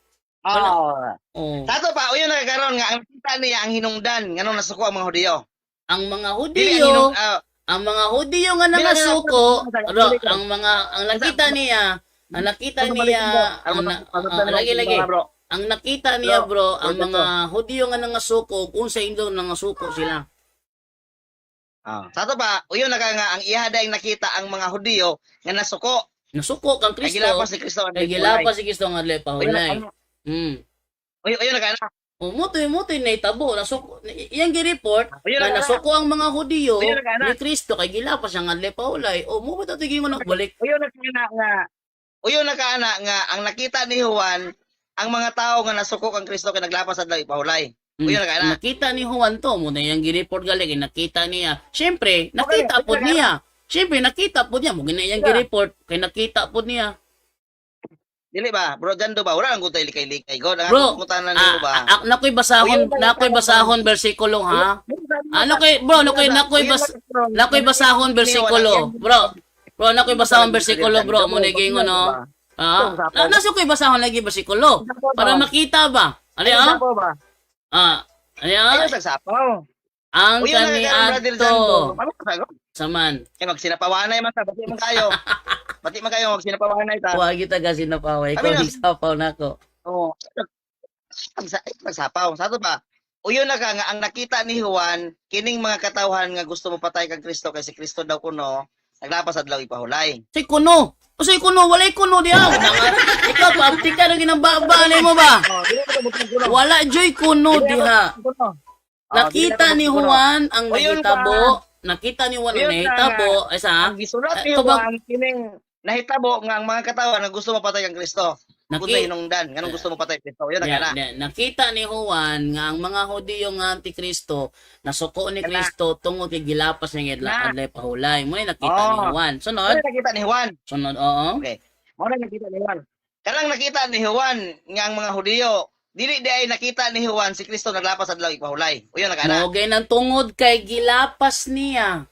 Oh. Oh. Sa ato pa uyon nagkaroon nga ang nakita niya ang hinungdan nganong nasuko ang mga Hudiyo. Ang mga Dili Hudiyo ang ang mga Hudiyo nga nangasuko, ang nakita niya, ang nakita niya, lagi-lagi, ang nakita niya bro, ang mga Hudiyo nga nangasuko, kung sa Indo nangasuko sila. Sa to pa, uyon na ka nga ang iya daing nakita ang mga Hudiyo nga nasuko. Nasuko kang Kay Kristo. gilapas si Kristo. Kay gilapas si Kristo nga adlay pahulay. Uyon na ka na. Umutoy na itabo. Nasuko, iyang gi-report Uyon na na ka na. nasuko ang mga Hudiyo Uyon na ka na. ni Kristo kay gilapas ang adlay pahulay. O mo ba tatigin mo nakbalik? Uyon na ka na nga ang nakita ni Juan ang mga tao nga nasuko kang Kristo kay naglapas adlaw ipahulay. Uyon na ka na. Nakita ni Juan to mo na iyang gi-report gali kay nakita niya. Syempre, nakita Okay, pod okay. niya. Syempre nakita pod niya mo gina iyang gi-report kay nakita pod niya. Dili ba? Bro Jando ba? Wala nang gutay likay-likay. Go na Bro, kutanan niyo ba? nakoy basahon bersikulo ha. Nakoy basahon bersikulo. Bro, nakoy basahon bersikulo bro mo gingon no. Nasukoy basahon lagi bersikulo para makita ba? Ali ah? Ali ah? Ayo sagsapaw. Ang Uyon na ka na, Brother Jando. kaniadto Ano ka sagot? saman. Kay magsinapawanay man ta, bati man kayo. Bati man kayo magsinapawanay ta. Wa kita kasi napaway ko Kami na- sapaw nako. Oo. Magsapaw. Sa to ba? Uyon na ka nga ang nakita ni Juan kining mga katawhan nga gusto mo patay kang Kristo kay si Kristo daw kuno naglapas adlaw ipahulay. Say kuno. Say kuno, walay kuno diha. Ikaw pa aptika na ginababa mo ba? Dili ko mo kuno. Wala joy kuno diha. Nakita ni Juan ang Uyon nahitabo. Nakita ni Juan ang Uyon ka. nahitabo. Ay sa? Ang gisulat ni Ito ba- Juan kining nahitabo nga ang mga katawhan nga gusto mo patay kang Kristo. Kunta hinungdan, nganong gusto mo patay Kristo. Uyon na kana. Nakita ni Juan nga ang mga Hudiyo nga antikristo nasuko ni Kristo tungod kay gilapas niya adlay pahulay. Mo nakita ni Juan. Ano Sunod. nakita ni Juan? Sunod oo. Okay. Mo na nakita ni Juan. Kanang nakita ni Juan nga ang mga Hudiyo dili di ay nakita ni Juan si Kristo naglapas adlaw ipahulay. Uyon na kana. Mogay ng tungod kay gilapas niya.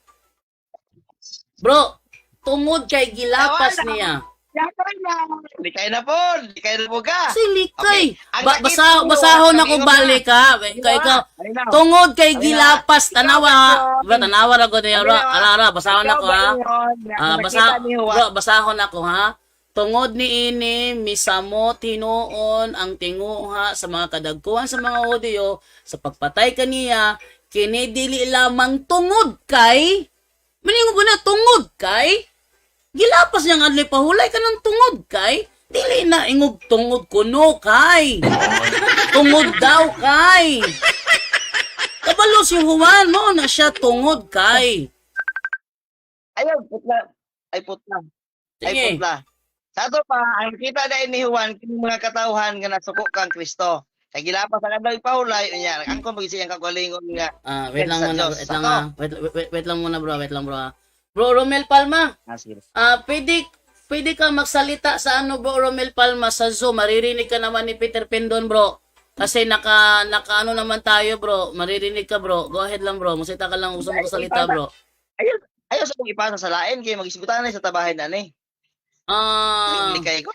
Bro, tungod kay gilapas niya. Di kayo na po. Di kayo na po ka. Silikay. Okay. Ang nakita ni Basahon Juan, ako ang balik ha. Kay ikaw. Tungod kay gilapas tanawa ha. Bro, tanawa ra ko niya bro. Ara, basahon ako ha. Basahon ako ha. Tungod ni ini misamo tinuon ang tinguha sa mga kadagkuhan sa mga Hudiyo sa pagpatay kaniya kini dili lamang tungod kay maningo ko na tungod kay gilapas niya nga adlay pahulay ka ng tungod kay dili na ingog tungod kuno kay tungod daw kay kabalo si Juan mo na siya tungod kay Ayaw, putla. Ay, putla. Ay, sige putla. Sa ato pa, ang kita dahil ni Juan, kining mga katawhan nga nasuko kang Kristo. Kay gilapas ang adlaw ipahulay, unya, ang kung magisiyang kagalingon nga. wait lang Sa muna Diyos. wait lang muna bro bro Romel Palma Sige. pwede ka magsalita sa ano bro Romel Palma sa Zoom maririnig ka naman ni Peter Pendon bro kasi naka ano naman tayo bro maririnig ka bro go ahead lang bro musita ka lang gusto mo salita bro Ayaw sa kong ipasa sa lain, kaya magisigutan na sa tabahin na ni. Hindi kayo ko.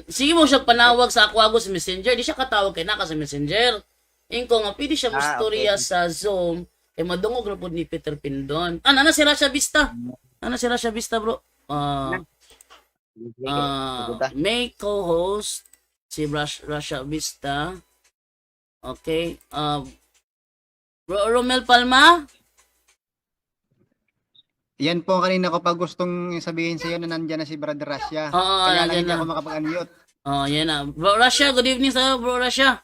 Sige mo siya panawag sa ako sa Messenger di siya katawag kay naka sa Messenger ingko nga pwede siya mustorya okay. sa Zoom madungog na po ni Peter Pendon ana si Rasha Vista bro may co-host si Rasha Vista. Okay. Romel Palma? Yan po kanina ko pa gustong sabihin sa iyo na nandiyan na si Brother Rasha. Oo, Kaya lang nandiyan hindi na. ako makapag-unmute. Oh, yan na. Bro Rasha, good evening sa'yo, Bro Rasha.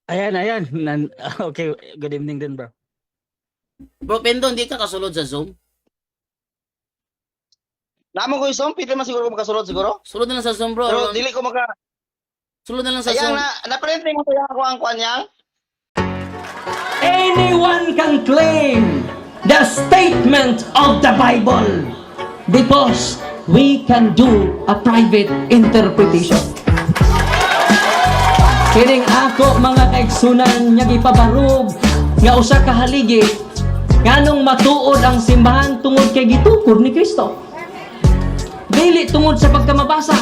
Ayan. Okay, good evening din, bro. Bro Pendon, di ka kasulod sa Zoom? Namo ko yung Peter man siguro ko makasulod siguro. Sulod na lang sa Zoom, bro. Pero dili ko maka... Sulod na lang sa Ayan Zoom. na-print mo kaya ako ang kanyang. Anyone can claim the statement of the Bible because we can do a private interpretation. Kining ako mga kaigsunan nga gipabarog nga usa ka haligi nganong matuod ang simbahan tungod kay gitukod ni Kristo. Dili tungod sa pagkamabasa,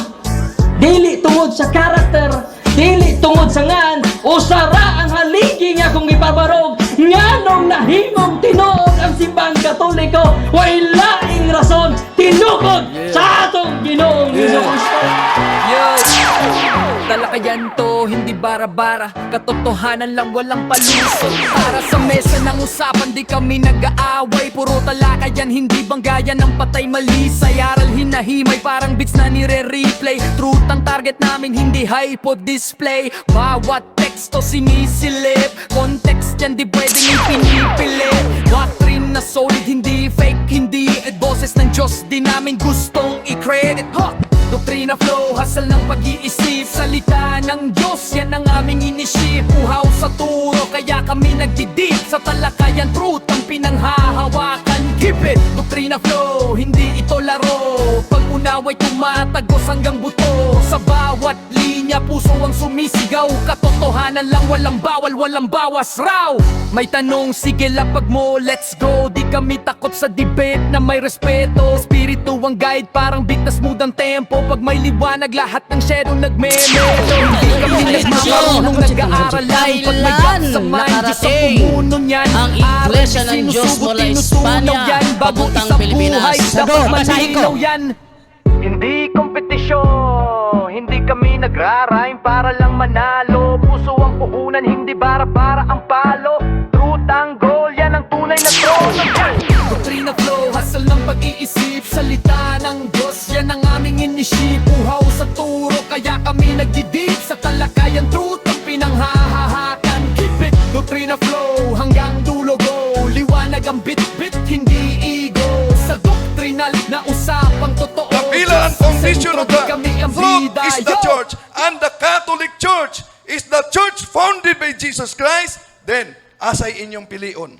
dili tungod sa karakter, dili tungod sa ngan, usara ang haligi nga kung ipabarog nganong nahimong tinuod ang simbahang Katoliko way laing rason tinukod sa atong Ginoong Hesus Kristo. Talakayan to, hindi bara-bara, katotohanan lang walang palusot. Para sa mesa ng usapan di kami nag-aaway, puro talaka yan, hindi banggayan ng patay malisay. Aral hinahimay parang beats na nire-replay. Truth ang target namin, hindi hypo display. Bawat teksto sinisilip, context yan di pwedeng ipinipilit. Doctrine na solid, hindi fake, hindi boses ng Diyos, di namin gustong i-credit. Doktrina flow, hasal ng pag-iisip, salita ng Diyos, yan ang aming inisip. Uhaw sa turo, kaya kami nagdidip sa talakayan, truth ang pinanghahawakan. Keep it, doktrina flow, hindi ito laro. Pag-unaway tumatagos hanggang buto. Sa bawat linya, puso ang sumisigaw. Katotohanan lang, walang bawal, walang bawas raw. May tanong, sige lapag mo, let's go. Di kami takot sa debate na may respeto. Espiritu ang guide, parang beat na smooth ang tempo. Pag may liwanag, lahat ng shadow nagme-melo. Hindi kami nagmamarunong, nag-aaral lang. Pag may gap sa mind, Diyos ang pumuno niyan. Ang Iglesia ng Diyos mula Espanya, papuntang Pilipinas. Dapat malinaw yan. Hindi kompetisyon, hindi kami nagra-rhyme para lang manalo. Puso ang puhunan, hindi bara-bara ang palo. Truth ang goal, yan ang tunay na trono. Doktrina flow, hasal ng pag-iisip, salita ng Diyos, yan ang aming inisip. Uhaw sa turo, kaya kami nagdidip sa talakayan. Truth ang pinanghahahakan. Keep it, doktrina flow, hanggang dulo go. Liwanag ang bit-bit, hindi ego. Sa doktrinal na usapang totoo, The pillar and foundation of the kami ang truth bida. is the church, and the Catholic Church is the church founded by Jesus Christ. Then, asay inyong pilion.